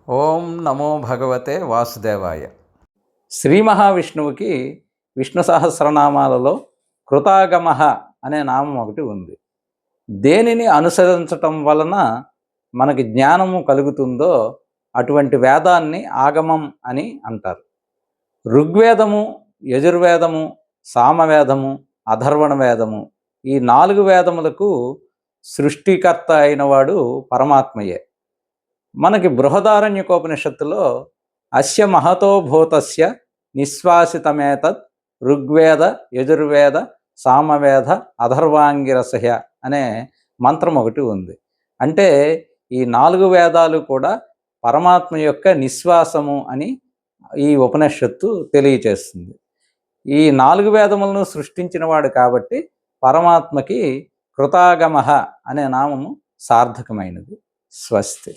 ఓం నమో భగవతే వాసుదేవాయ. శ్రీ మహావిష్ణువుకి విష్ణు సహస్రనామాలలో కృతాగమ అనే నామం ఒకటి ఉంది. దేనిని అనుసరించటం వలన మనకి జ్ఞానము కలుగుతుందో అటువంటి వేదాన్ని ఆగమం అని అంటారు. ఋగ్వేదము, యజుర్వేదము, సామవేదము, అథర్వణ వేదము, ఈ 4 వేదములకు సృష్టికర్త అయినవాడు పరమాత్మయే. మనకి బృహదారణ్యకోపనిషత్తులో అస్య మహతో భూతస్య నిశ్వాసితమేతత్ ఋగ్వేద యజుర్వేద సామవేద అథర్వాంగిరసహ అనే మంత్రం ఒకటి ఉంది. అంటే ఈ 4 వేదాలు కూడా పరమాత్మ యొక్క నిశ్వాసము అని ఈ ఉపనిషత్తు తెలియచేస్తుంది. ఈ 4 వేదములను సృష్టించిన వాడు కాబట్టి పరమాత్మకి కృతాగమ అనే నామము సార్థకమైనది. స్వస్తి.